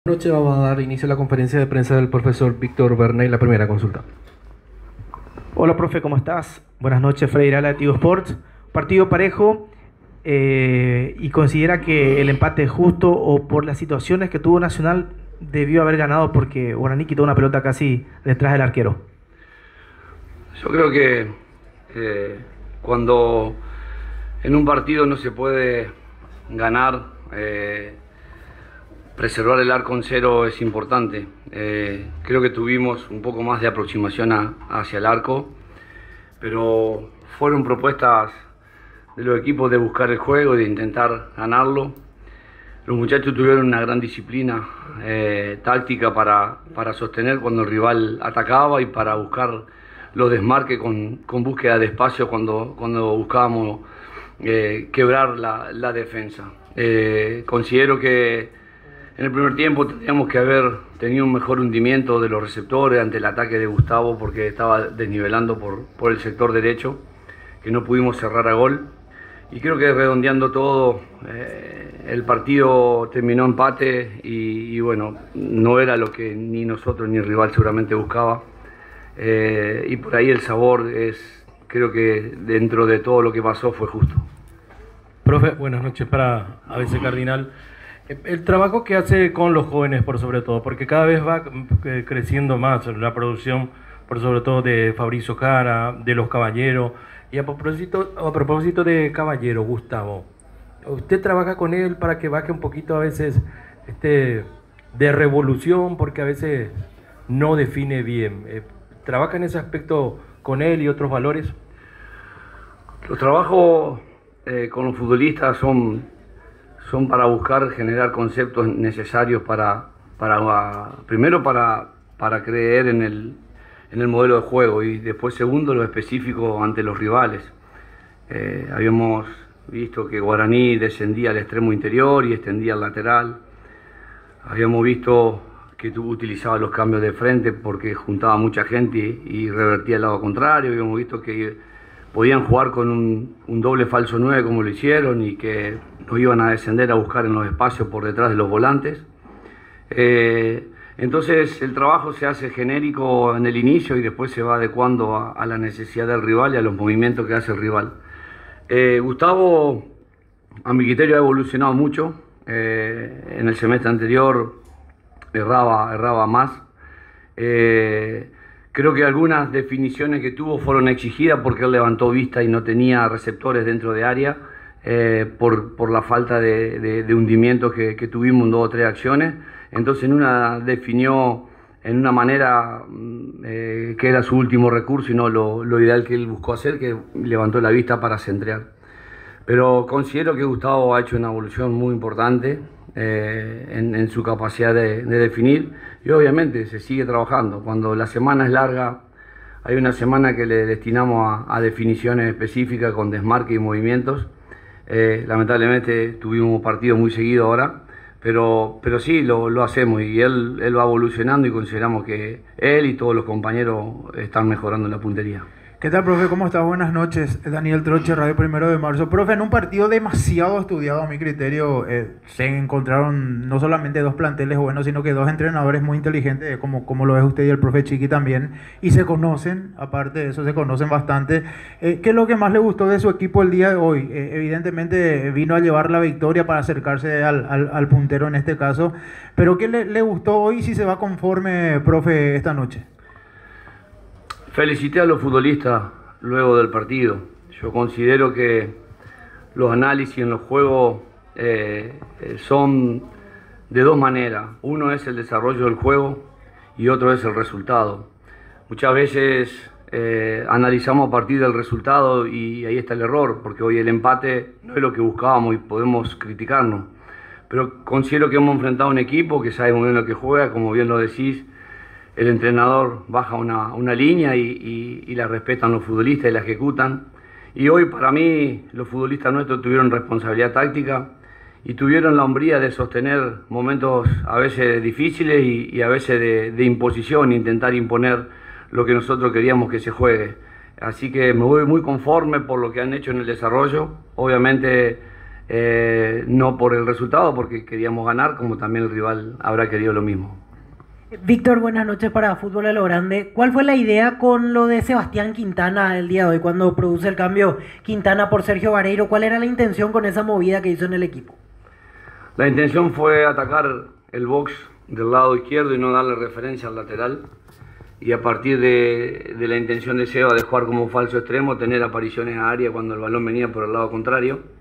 Buenas noches, vamos a dar inicio a la conferencia de prensa del profesor Víctor Bernay, la primera consulta. Hola, profe, ¿cómo estás? Buenas noches, Freddy Ala de Tigo Sports. Partido parejo, y considera que el empate es justo o por las situaciones que tuvo Nacional debió haber ganado porque Guaraní quitó una pelota casi detrás del arquero. Yo creo que cuando en un partido no se puede ganar, preservar el arco en cero es importante. Creo que tuvimos un poco más de aproximación hacia el arco, pero fueron propuestas de los equipos de buscar el juego, de intentar ganarlo. Los muchachos tuvieron una gran disciplina táctica para sostener cuando el rival atacaba y para buscar los desmarques con búsqueda de espacio cuando buscábamos quebrar la defensa. Considero que en el primer tiempo tendríamos que haber tenido un mejor hundimiento de los receptores ante el ataque de Gustavo porque estaba desnivelando por el sector derecho, que no pudimos cerrar a gol. Y creo que redondeando todo, el partido terminó empate y bueno, no era lo que ni nosotros ni el rival seguramente buscaba. Y por ahí el sabor creo que dentro de todo lo que pasó fue justo. Profe, buenas noches para ABC Cardinal. El trabajo que hace con los jóvenes por sobre todo, porque cada vez va creciendo más la producción, por sobre todo de Fabricio Jara, de los Caballeros. Y a propósito de Caballero, Gustavo, ¿usted trabaja con él para que baje un poquito a veces de revolución? Porque a veces no define bien. ¿Trabaja en ese aspecto con él y otros valores? Los trabajos con los futbolistas son para buscar generar conceptos necesarios primero para creer en el modelo de juego y después segundo lo específico ante los rivales. Habíamos visto que Guaraní descendía al extremo interior y extendía al lateral. Habíamos visto que utilizaba los cambios de frente porque juntaba mucha gente y revertía al lado contrario. Habíamos visto que podían jugar con un doble falso 9 como lo hicieron y que nos iban a descender a buscar en los espacios por detrás de los volantes. Entonces el trabajo se hace genérico en el inicio y después se va adecuando a la necesidad del rival y a los movimientos que hace el rival. Gustavo, a mi criterio, ha evolucionado mucho. En el semestre anterior erraba más. Creo que algunas definiciones que tuvo fueron exigidas porque él levantó vista y no tenía receptores dentro de área por la falta de hundimiento que tuvimos en 2 o 3 acciones. Entonces en una definió en una manera que era su último recurso y no lo ideal que él buscó hacer, que levantó la vista para centrear. Pero considero que Gustavo ha hecho una evolución muy importante en su capacidad de definir y obviamente se sigue trabajando. Cuando la semana es larga, hay una semana que le destinamos a definiciones específicas con desmarque y movimientos. Lamentablemente tuvimos un partido muy seguido ahora, pero sí lo hacemos y él va evolucionando y consideramos que él y todos los compañeros están mejorando en la puntería. ¿Qué tal, profe? ¿Cómo estás? Buenas noches. Daniel Troche, Radio Primero de Marzo. Profe, en un partido demasiado estudiado a mi criterio, se encontraron no solamente 2 planteles buenos, sino que 2 entrenadores muy inteligentes, como lo es usted y el profe Chiqui también, y se conocen, aparte de eso, se conocen bastante. ¿Qué es lo que más le gustó de su equipo el día de hoy? Evidentemente vino a llevar la victoria para acercarse al puntero en este caso, pero ¿qué le gustó hoy y si se va conforme, profe, esta noche? Felicité a los futbolistas luego del partido. Yo considero que los análisis en los juegos son de 2 maneras. Uno es el desarrollo del juego y otro es el resultado. Muchas veces analizamos a partir del resultado y ahí está el error, porque hoy el empate no es lo que buscábamos y podemos criticarnos. Pero considero que hemos enfrentado a un equipo que sabe muy bien lo que juega, como bien lo decís. El entrenador baja una línea y la respetan los futbolistas y la ejecutan. Y hoy para mí los futbolistas nuestros tuvieron responsabilidad táctica y tuvieron la hombría de sostener momentos a veces difíciles y a veces de imposición, intentar imponer lo que nosotros queríamos que se juegue. Así que me voy muy conforme por lo que han hecho en el desarrollo. Obviamente no por el resultado, porque queríamos ganar, como también el rival habrá querido lo mismo. Víctor, buenas noches para Fútbol a lo Grande. ¿Cuál fue la idea con lo de Sebastián Quintana el día de hoy, cuando produce el cambio Quintana por Sergio Vareiro? ¿Cuál era la intención con esa movida que hizo en el equipo? La intención fue atacar el box del lado izquierdo y no darle referencia al lateral. Y a partir de la intención de Seba de jugar como falso extremo, tener apariciones a área cuando el balón venía por el lado contrario.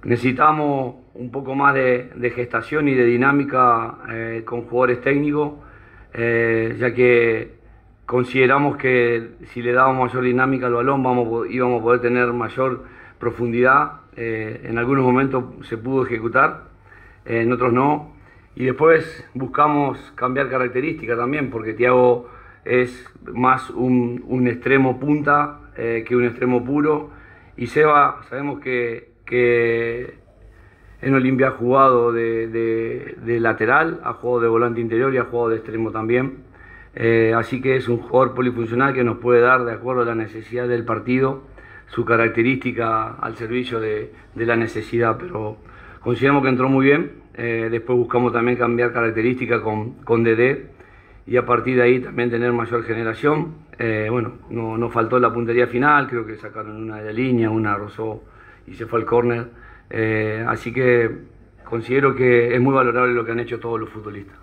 Necesitamos un poco más de gestación y de dinámica con jugadores técnicos, ya que consideramos que si le dábamos mayor dinámica al balón íbamos a poder tener mayor profundidad. En algunos momentos se pudo ejecutar, en otros no. Y después buscamos cambiar características también, porque Thiago es más un extremo punta que un extremo puro. Y Seba, sabemos que en Olimpia ha jugado de lateral, ha jugado de volante interior y ha jugado de extremo también. Así que es un jugador polifuncional que nos puede dar, de acuerdo a la necesidad del partido, su característica al servicio de la necesidad. Pero consideramos que entró muy bien. Después buscamos también cambiar características con Dedé y a partir de ahí también tener mayor generación. Bueno, no faltó la puntería final, creo que sacaron una de la línea, una rozó y se fue al córner. Así que considero que es muy valorable lo que han hecho todos los futbolistas.